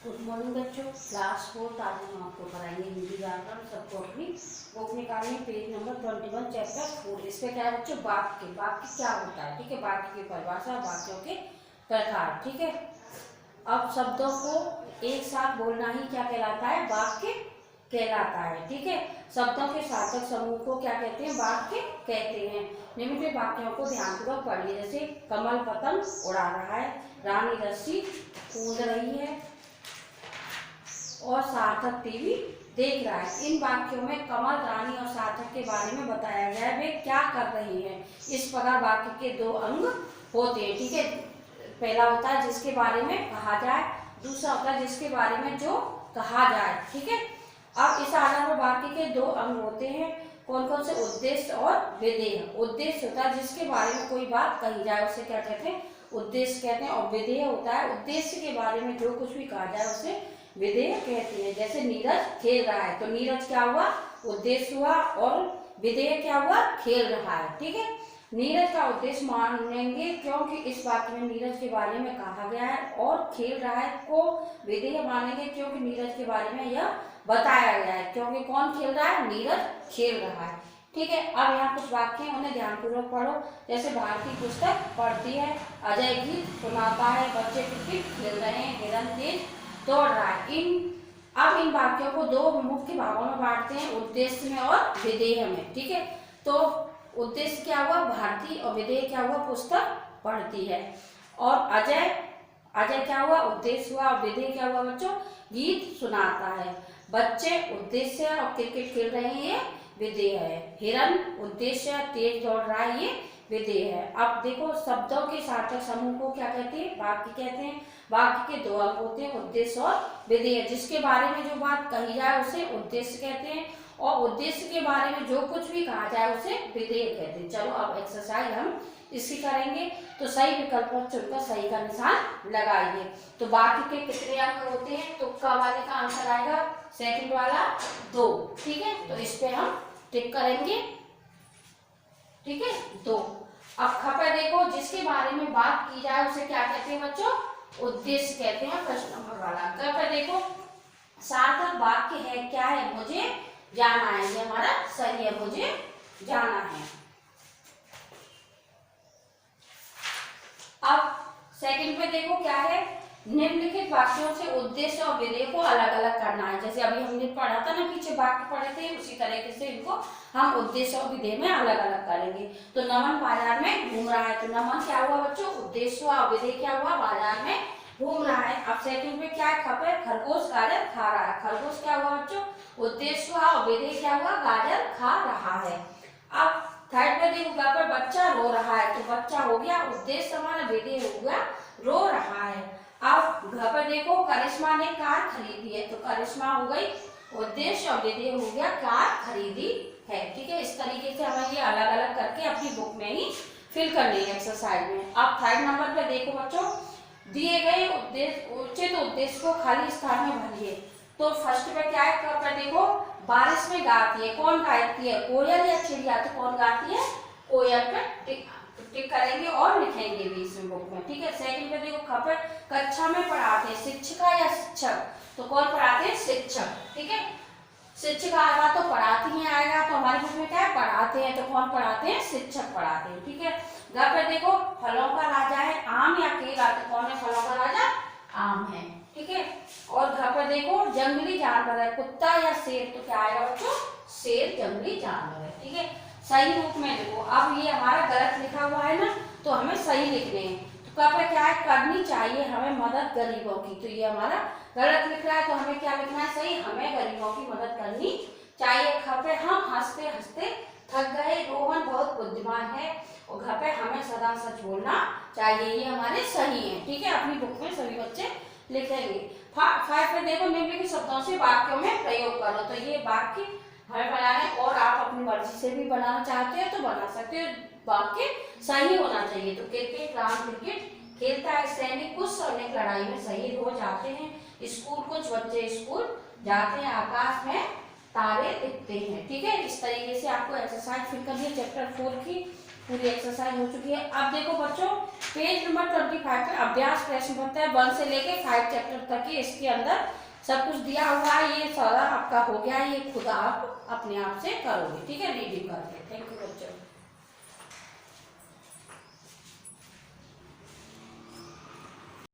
Good morning बच्चों, class 4 आज हम आपको कराएंगे हिंदी व्याकरण। सबको अपनी बुक निकालनी, पेज नंबर 21 चैप्टर 4। इसमें क्या है बच्चों, वाक्य क्या होता है। ठीक है, वाक्य की परिभाषा, वाक्यों के प्रकार। ठीक है, अब शब्दों को एक साथ बोलना ही क्या कहलाता है, वाक्य कहलाता है। ठीक है, शब्दों के सार्थक समूह को क्या कहते हैं, वाक्य कहते हैं। निम्नलिखित वाक्यों को ध्यानपूर्वक पढ़िए। जैसे कमल पतंग उड़ा रहा है, रानी रस्सी कूद रही है और सार्थक टीवी देख रहा है। इन वाक्यों में कमल, रानी और सार्थक के बारे में बताया गया है, वे क्या कर रही हैं। इस प्रकार वाक्य के दो अंग होते हैं। ठीक है, पहला होता है जिसके बारे में कहा जाए, दूसरा होता है जिसके बारे में जो कहा जाए। ठीक है, अब इस आधार पर वाक्य के दो अंग होते हैं। कौन कौन से, उद्देश्य और विधेय। उद्देश्य होता है जिसके बारे में कोई बात कही जाए, उसे क्या कहते हैं, उद्देश्य कहते हैं। और विधेय होता है उद्देश्य के बारे में जो कुछ भी कहा जाए उसे विधेय कहते हैं। जैसे नीरज खेल रहा है, तो नीरज क्या हुआ, उद्देश्य हुआ, और विधेय क्या हुआ, खेल रहा है। ठीक है, नीरज का उद्देश्य मानेंगे क्योंकि इस वाक्य में नीरज के बारे में कहा गया है, और खेल रहा है को विधेय मानेंगे क्योंकि नीरज के बारे में यह बताया गया है। क्योंकि कौन खेल रहा है, नीरज खेल रहा है। ठीक है, अब यहाँ कुछ वाक्य हैं, उन्हें ध्यानपूर्वक पढ़ो। जैसे भारती पुस्तक पढ़ती है, अजय गीत सुनाता है, बच्चे क्रिकेट खेल रहे हैं, हिरन तेज दौड़ रहा है। अब इन वाक्यों को दो मुख्य भागों में बांटते हैं, उद्देश्य में और विधेय में। ठीक है, तो उद्देश्य क्या हुआ, भारती, और विधेय क्या हुआ, पुस्तक पढ़ती है। और अजय क्या हुआ, उद्देश्य हुआ, और विधेय क्या हुआ बच्चों, गीत सुनाता है। बच्चे उद्देश्य है और क्रिकेट खेल रहे हैं, ये विधेय है। हिरन उद्देश्य, तेज दौड़ रहा है, ये विधेय है। अब देखो, शब्दों के सार्थक समूह को क्या कहते हैं, वाक्य कहते हैं। वाक्य के दो अंग होते हैं, उद्देश्य और विधेय। जिसके बारे में जो बात कही जाए उसे उद्देश्य कहते हैं, और उद्देश्य के बारे में जो कुछ भी कहा जाए उसे विधेय कहते हैं। चलो अब एक्सरसाइज हम इसकी करेंगे, तो सही विकल्प पर चुनकर सही का निशान लगाइए। तो वाक्य के कितने अंग होते हैं, तो क वाले का आंसर आएगा, सेकंड वाला 2। ठीक है, तो इस पे हम टिक करेंगे। ठीक है, 2। अब ख पे देखो, जिसके बारे में बात की जाए उसे क्या कहते हैं बच्चों, उद्देश्य कहते हैं, प्रश्न नंबर वाला। ग पे देखो, सार्थक वाक्य है, क्या है, मुझे जाना है, ये हमारा सही है, मुझे जाना है। अब सेकंड पे देखो क्या है, निम्नलिखित वाक्यों से उद्देश्य और विधेय को अलग अलग करना है। जैसे अभी हमने पढ़ा था ना, पीछे वाक्य पढ़े थे, उसी तरीके से इनको हम उद्देश्य और विधेय में अलग अलग करेंगे। तो नमन बाजार में घूम रहा है, तो नमन क्या हुआ बच्चों, उद्देश्य हुआ, और विधेय क्या हुआ, बाजार में घूम रहा है। अब सेकंड में क्या है, खपे, खरगोश गाजर खा रहा है। खरगोश क्या हुआ बच्चों, उद्देश्य हुआ, और विधेय क्या हुआ, गाजर खा रहा है। अब थर्ड पे देखो, पर बच्चा रो रहा है, तो बच्चा हो गया उद्देश्य हमारा, विधेय हो गया रो रहा है। अब घर पर देखो, करिश्मा ने कार खरीदी है, तो करिश्मा हो गई उद्देश्य, और विधेय हो गया कार खरीदी है। ठीक है, इस तरीके से हमें ये अलग अलग करके अपनी बुक में ही फिल करनी है एक्सरसाइज में। अब थर्ड नंबर पे देखो बच्चों, दिए गए उद्देश्य उचित उद्देश्य को खाली स्थान में भरिए। तो फर्स्ट पे क्या है, कब पे देखो, बारिश में गाती है, कौन गाती है, कोयल या चिड़िया, तो कौन गाती है, कोयल पे टिक करेंगे और लिखेंगे भी इसमें बुक में। ठीक है, सेकंड पे देखो, खबर, कक्षा में पढ़ाते हैं, शिक्षिका या शिक्षक, तो कौन पढ़ाते हैं, शिक्षक। ठीक है, शिक्षिका आएगा तो पढ़ाती ही आएगा, तो हमारे बुक में क्या है, पढ़ाते हैं, तो कौन पढ़ाते हैं, शिक्षक पढ़ाते हैं। ठीक है, घर पे देखो, फलों का राजा है, आम या केला, तो कौन है फलों का राजा, आम है। ठीक है, और घर पर देखो, जंगली जानवर है, कुत्ता या शेर, तो क्या आएगा बच्चों, शेर जंगली जानवर है। ठीक है, सही रूप में देखो। अब ये हमारा गलत लिखा हुआ है ना, तो हमें सही लिखने हैं। तो कब पे क्या है, करनी चाहिए हमें मदद गरीबों की, तो ये हमारा गलत लिख रहा है, तो हमें क्या लिखना है, सही, हमें गरीबों की मदद करनी चाहिए। घर पे हम हंसते हंसते थक गए, रोहन बहुत बुद्धिमान है, और घर पे हमें सदा सच बोलना चाहिए, ये हमारे सही है। ठीक है, अपनी बुक में सभी बच्चे लिखेंगे। 5 पे देखो, निम्नलिखित शब्दों से वाक्यों में प्रयोग करो, तो ये वाक्य हमें बनाने, और आप अपनी मर्जी से भी बनाना चाहते हो तो बना सकते हो, वाक्य सही होना चाहिए। तो क्रिकेट, राम क्रिकेट खेलता है, सैनिक कुछ सैनिक लड़ाई में शहीद हो जाते हैं, स्कूल कुछ बच्चे स्कूल जाते हैं, आकाश में तारे दिखते हैं। ठीक है, इस तरीके से आपको एक्सरसाइज फिल करनी है चैप्टर 4 की। पूरी एक्सरसाइज हो चुकी है। अब देखो बच्चों, पेज नंबर 25 पे अभ्यास प्रश्न पत्र है 1 से लेके 5 चैप्टर तक की, इसके अंदर सब कुछ दिया हुआ है। ये सारा आपका हो गया, ये खुद आप अपने आप से करोगे, ठीक है, रीडिंग करके। थैंक यू बच्चों।